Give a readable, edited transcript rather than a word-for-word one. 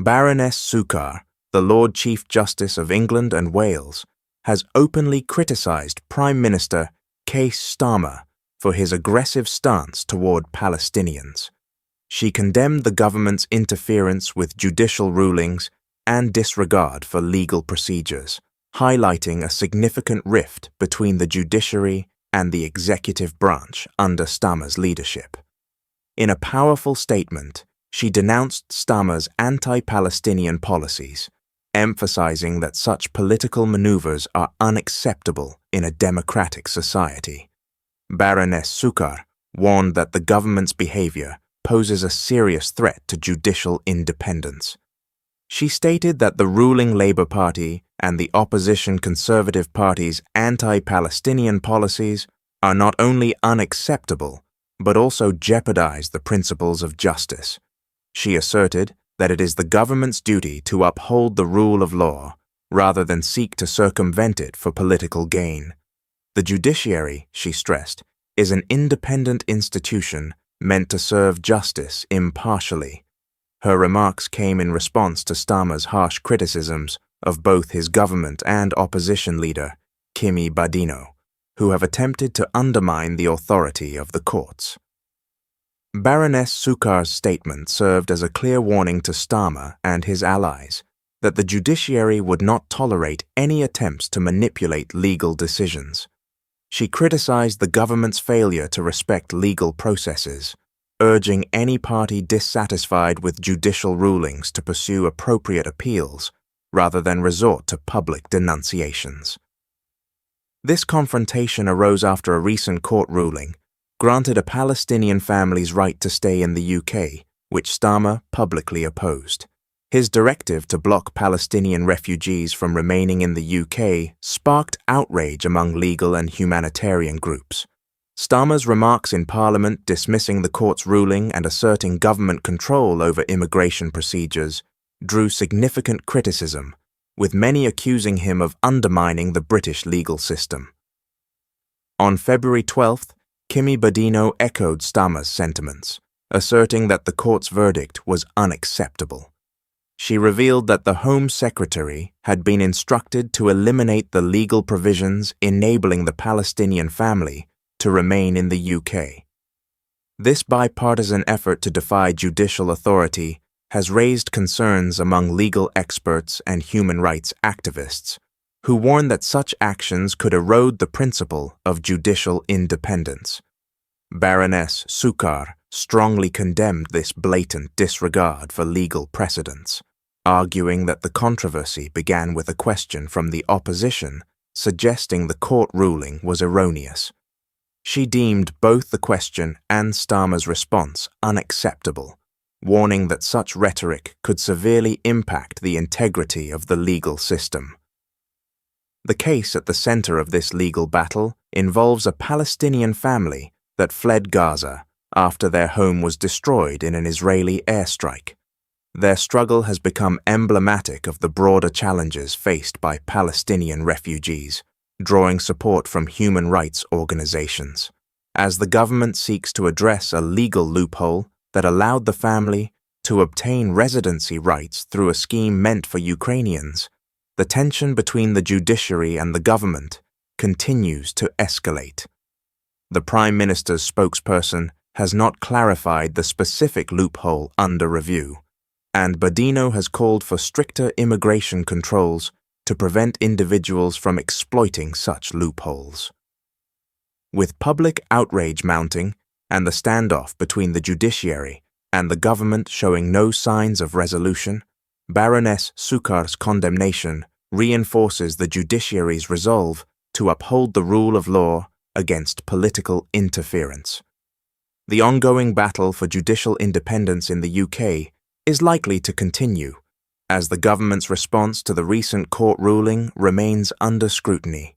Baroness Sukar, the Lord Chief Justice of England and Wales, has openly criticised Prime Minister Keir Starmer for his aggressive stance toward Palestinians. She condemned the government's interference with judicial rulings and disregard for legal procedures, highlighting a significant rift between the judiciary and the executive branch under Starmer's leadership. In a powerful statement, she denounced Starmer's anti-Palestinian policies, emphasizing that such political maneuvers are unacceptable in a democratic society. Baroness Sukar warned that the government's behavior poses a serious threat to judicial independence. She stated that the ruling Labour Party and the opposition Conservative Party's anti-Palestinian policies are not only unacceptable, but also jeopardize the principles of justice. She asserted that it is the government's duty to uphold the rule of law rather than seek to circumvent it for political gain. The judiciary, she stressed, is an independent institution meant to serve justice impartially. Her remarks came in response to Starmer's harsh criticisms of both his government and opposition leader, Keir Starmer, who have attempted to undermine the authority of the courts. Baroness Sukar's statement served as a clear warning to Starmer and his allies that the judiciary would not tolerate any attempts to manipulate legal decisions. She criticized the government's failure to respect legal processes, urging any party dissatisfied with judicial rulings to pursue appropriate appeals rather than resort to public denunciations. This confrontation arose after a recent court ruling granted a Palestinian family's right to stay in the UK, which Starmer publicly opposed. His directive to block Palestinian refugees from remaining in the UK sparked outrage among legal and humanitarian groups. Starmer's remarks in Parliament dismissing the court's ruling and asserting government control over immigration procedures drew significant criticism, with many accusing him of undermining the British legal system. On February 12th, Keir Starmer echoed Starmer's sentiments, asserting that the court's verdict was unacceptable. She revealed that the Home Secretary had been instructed to eliminate the legal provisions enabling the Palestinian family to remain in the UK. This bipartisan effort to defy judicial authority has raised concerns among legal experts and human rights activists, who warn that such actions could erode the principle of judicial independence. Baroness Sukar strongly condemned this blatant disregard for legal precedents, arguing that the controversy began with a question from the opposition suggesting the court ruling was erroneous. She deemed both the question and Starmer's response unacceptable, warning that such rhetoric could severely impact the integrity of the legal system. The case at the center of this legal battle involves a Palestinian family that fled Gaza after their home was destroyed in an Israeli airstrike. Their struggle has become emblematic of the broader challenges faced by Palestinian refugees, drawing support from human rights organizations, as the government seeks to address a legal loophole that allowed the family to obtain residency rights through a scheme meant for Ukrainians. The tension between the judiciary and the government continues to escalate. The Prime Minister's spokesperson has not clarified the specific loophole under review, and Starmer has called for stricter immigration controls to prevent individuals from exploiting such loopholes. With public outrage mounting and the standoff between the judiciary and the government showing no signs of resolution, Baroness Sukar's condemnation reinforces the judiciary's resolve to uphold the rule of law against political interference. The ongoing battle for judicial independence in the UK is likely to continue, as the government's response to the recent court ruling remains under scrutiny.